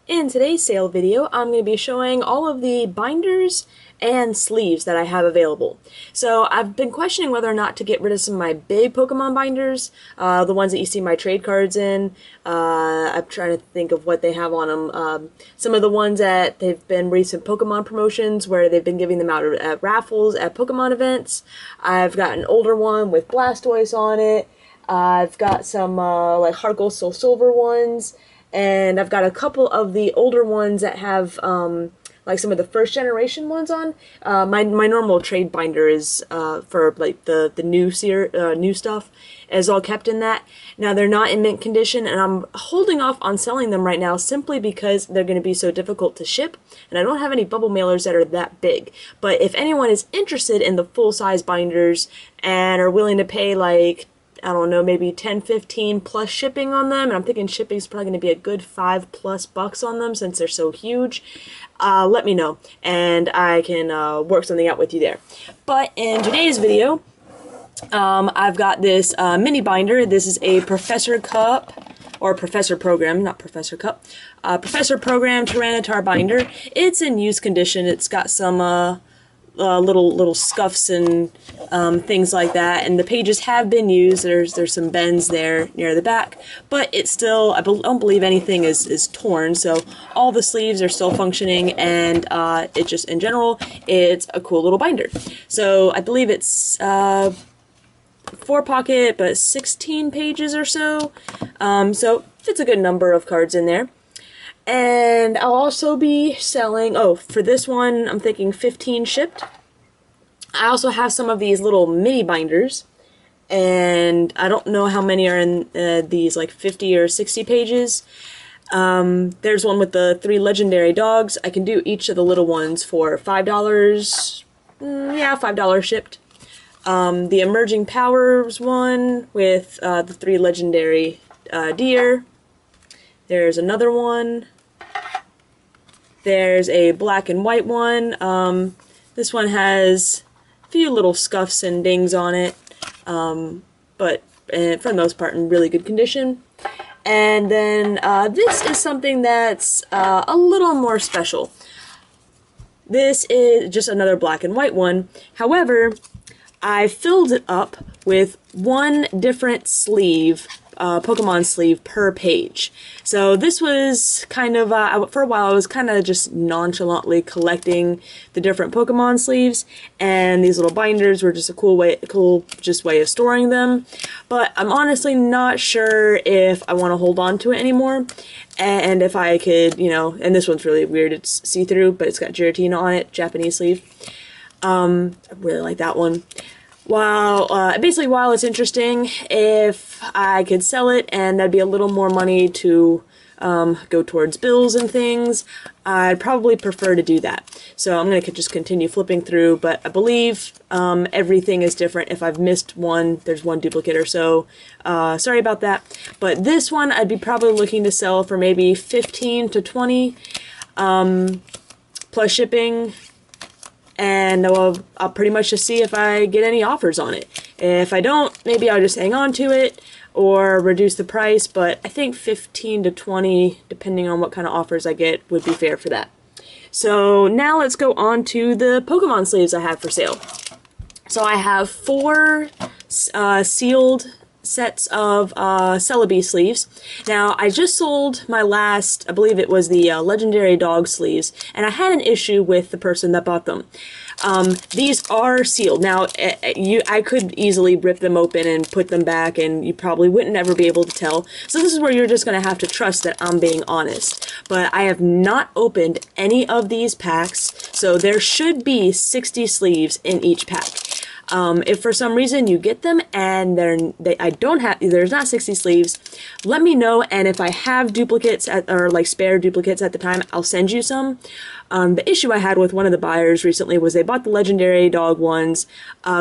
In today's sale video, I'm going to be showing all of the binders and sleeves that I have available. So I've been questioning whether or not to get rid of some of my big Pokemon binders, the ones that you see my trade cards in. I'm trying to think of what they have on them. Some of the ones that they've been recent Pokemon promotions where they've been giving them out at raffles at Pokemon events. I've got an older one with Blastoise on it. I've got some like Heart Gold Soul Silver ones. And I've got a couple of the older ones that have, like some of the first generation ones on. My normal trade binder is, for like the new stuff, is all kept in that. Now they're not in mint condition, and I'm holding off on selling them right now simply because they're going to be so difficult to ship, and I don't have any bubble mailers that are that big. But if anyone is interested in the full-size binders and are willing to pay like, I don't know, maybe 10, 15 plus shipping on them, and I'm thinking shipping is probably going to be a good $5+ on them since they're so huge, let me know, and I can work something out with you there. But in today's video, I've got this mini binder. This is a Professor Cup, or Professor Program, not Professor Cup, Professor Program Tyranitar binder. It's in use condition. It's got some little scuffs and things like that, and the pages have been used. There's some bends there near the back, but it's still, I don't believe anything is torn, so all the sleeves are still functioning, and it just, in general, it's a cool little binder. So I believe it's 4-pocket, but 16 pages or so, so it's a good number of cards in there. And I'll also be selling, oh, for this one, I'm thinking 15 shipped. I also have some of these little mini binders, and I don't know how many are in these, like 50 or 60 pages. There's one with the 3 legendary dogs. I can do each of the little ones for $5. Yeah, $5 shipped. The Emerging Powers one with the 3 legendary deer. There's another one. There's a black and white one. This one has a few little scuffs and dings on it, but for the most part in really good condition. And then this is something that's a little more special. This is just another black and white one. However, I filled it up with one different sleeve, Pokemon sleeve per page. So this was kind of, for a while I was kind of just nonchalantly collecting the different Pokemon sleeves, and these little binders were just a cool way of storing them. But I'm honestly not sure if I want to hold on to it anymore, and if I could, you know, and this one's really weird, it's see-through, but it's got Giratina on it, Japanese sleeve. I really like that one. Basically, while it's interesting, if I could sell it and that'd be a little more money to go towards bills and things, I'd probably prefer to do that. So I'm going to just continue flipping through, but I believe everything is different. If I've missed one, there's one duplicate or so. Sorry about that. But this one I'd be probably looking to sell for maybe 15 to 20 plus shipping. And I'll pretty much just see if I get any offers on it. If I don't, maybe I'll just hang on to it or reduce the price, but I think 15 to 20, depending on what kind of offers I get, would be fair for that. So now let's go on to the Pokemon sleeves I have for sale. So I have 4 sealed sets of Celebi sleeves. Now, I just sold my last, I believe it was the legendary dog sleeves, and I had an issue with the person that bought them. These are sealed. Now, I could easily rip them open and put them back, and you probably wouldn't ever be able to tell. So this is where you're just going to have to trust that I'm being honest. But I have not opened any of these packs, so there should be 60 sleeves in each pack. If for some reason you get them and there's not 60 sleeves, let me know, and if I have duplicates or like spare duplicates at the time, I'll send you some. The issue I had with one of the buyers recently was they bought the legendary dog ones,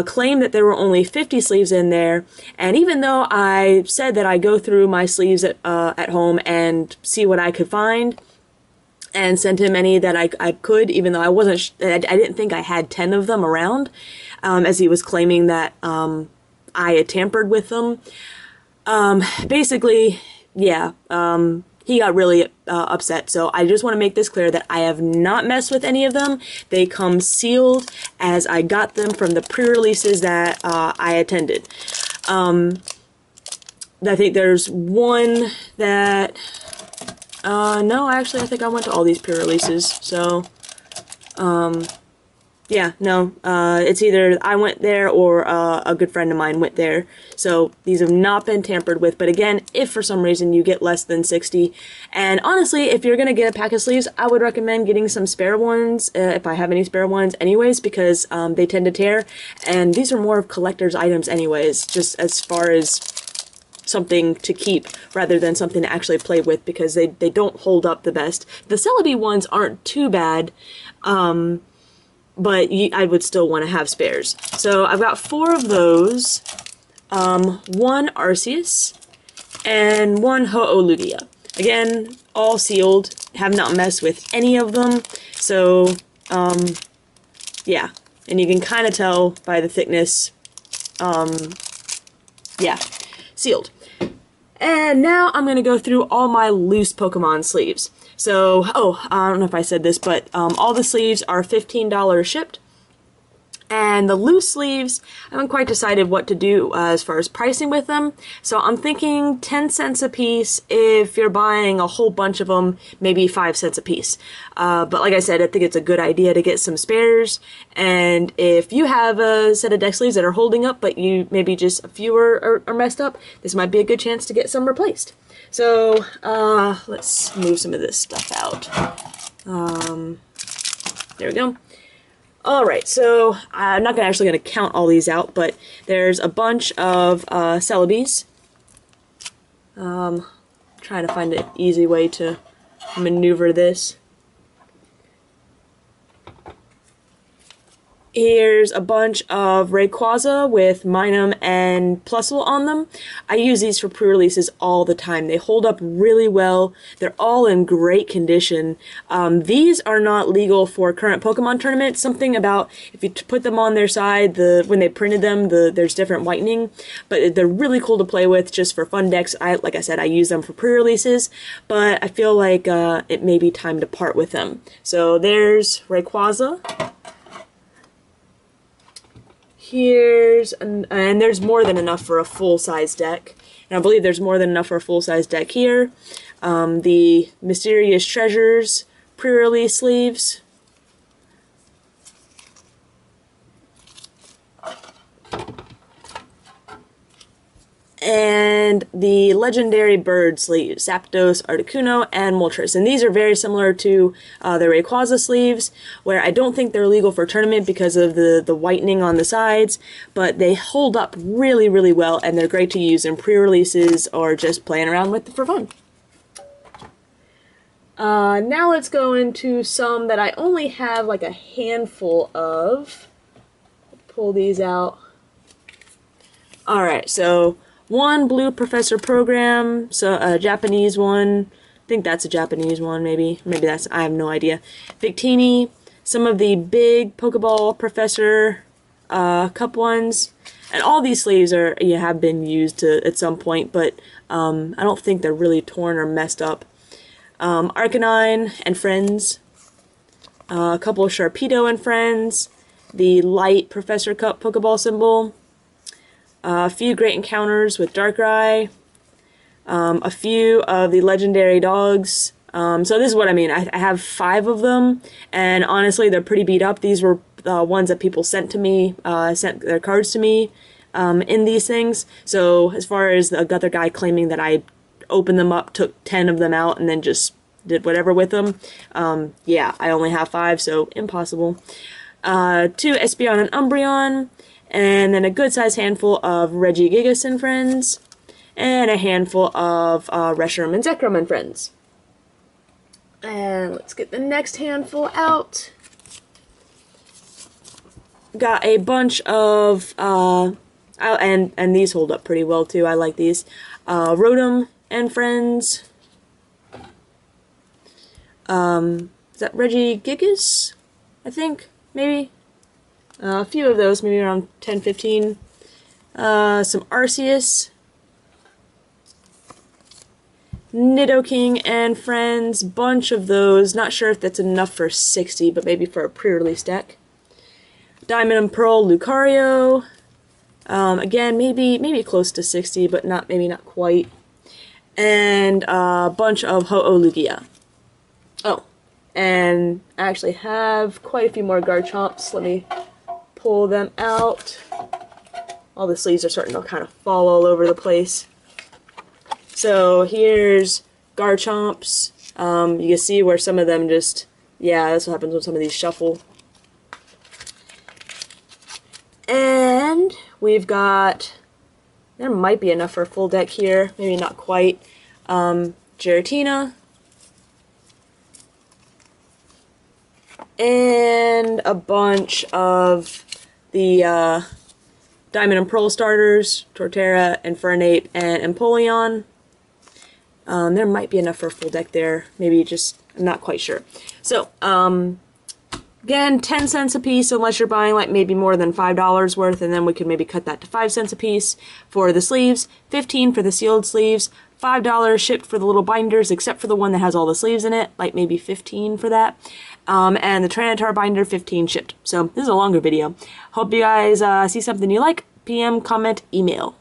claimed that there were only 50 sleeves in there, and even though I said that I go through my sleeves at home and see what I could find, and sent him any that I could, even though I didn't think I had 10 of them around, as he was claiming that I had tampered with them. Basically, yeah, he got really upset. So I just want to make this clear that I have not messed with any of them. They come sealed as I got them from the pre-releases that I attended. I think there's one that, no, actually I think I went to all these pre-releases, so, yeah, no, it's either I went there or a good friend of mine went there. So these have not been tampered with, but again, if for some reason you get less than 60, and honestly, if you're going to get a pack of sleeves, I would recommend getting some spare ones, if I have any spare ones anyways, because they tend to tear, and these are more of collector's items anyways, just as far as something to keep rather than something to actually play with, because they don't hold up the best. The Celebi ones aren't too bad, but I would still want to have spares. So I've got 4 of those, 1 Arceus, and 1 Ho-Oh Lugia. Again, all sealed, have not messed with any of them, so, yeah. And you can kind of tell by the thickness, yeah, sealed. And now I'm going to go through all my loose Pokemon sleeves. So, I don't know if I said this, but all the sleeves are $15 shipped. And the loose sleeves, I haven't quite decided what to do as far as pricing with them. So I'm thinking 10 cents a piece if you're buying a whole bunch of them, maybe 5 cents a piece. But like I said, I think it's a good idea to get some spares. And if you have a set of deck sleeves that are holding up, but you maybe just a few are messed up, this might be a good chance to get some replaced. So, let's move some of this stuff out. There we go. Alright, so I'm not actually going to count all these out, but there's a bunch of Celebis. Trying to find an easy way to maneuver this. Here's a bunch of Rayquaza with Minun and Plusle on them. I use these for pre-releases all the time. They hold up really well. They're all in great condition. These are not legal for current Pokemon tournaments. Something about if you put them on their side, when they printed them, there's different whitening. But they're really cool to play with just for fun decks. Like I said, I use them for pre-releases, but I feel like it may be time to part with them. So there's Rayquaza. Here's, and there's more than enough for a full-size deck. And I believe there's more than enough for a full-size deck here. The Mysterious Treasures pre-release sleeves. And the Legendary Bird sleeves, Zapdos, Articuno, and Moltres. And these are very similar to the Rayquaza sleeves, where I don't think they're legal for tournament because of the whitening on the sides, but they hold up really, really well, and they're great to use in pre-releases or just playing around with for fun. Now let's go into some that I only have like a handful of. Pull these out. Alright, so 1 blue Professor Program, so a Japanese one. I think that's a Japanese one, maybe. Maybe that's, I have no idea. Victini, some of the big Pokeball Professor cup ones. And all these sleeves have been used at some point, but I don't think they're really torn or messed up. Arcanine and Friends. A couple of Sharpedo and Friends. The light Professor Cup Pokeball symbol. A few Great Encounters with Darkrai, a few of the Legendary Dogs. So this is what I mean. I have 5 of them, and honestly, they're pretty beat up. These were ones that people sent to me, sent their cards to me in these things. So as far as the other guy claiming that I opened them up, took 10 of them out, and then just did whatever with them, yeah, I only have 5, so impossible. 2 Espeon and Umbreon. And then a good-sized handful of Regigigas and Friends, and a handful of Reshiram and Zekrom and Friends. And let's get the next handful out. Got a bunch of, and these hold up pretty well too, I like these. Rotom and Friends. Is that Regigigas? I think, maybe? A few of those, maybe around 10, 15. Some Arceus. Nidoking and Friends, bunch of those. Not sure if that's enough for 60, but maybe for a pre-release deck. Diamond and Pearl Lucario. Again, maybe close to 60, but maybe not quite. And a bunch of Ho-Oh Lugia. Oh, and I actually have quite a few more Garchomps. Let me pull them out. All the sleeves are starting to kind of fall all over the place. So here's Garchomps. You can see where some of them just, yeah, that's what happens when some of these shuffle. And we've got, there might be enough for a full deck here, maybe not quite. Giratina. And a bunch of the Diamond and Pearl starters, Torterra, Infernape, and Empoleon. There might be enough for a full deck there, maybe just, I'm not quite sure. So, again, 10 cents a piece unless you're buying like maybe more than $5 worth, and then we could maybe cut that to 5 cents a piece for the sleeves, 15 for the sealed sleeves, $5 shipped for the little binders except for the one that has all the sleeves in it, like maybe 15 for that. And the Tyranitar binder, 15 shipped. So this is a longer video. Hope you guys see something you like. PM, comment, email.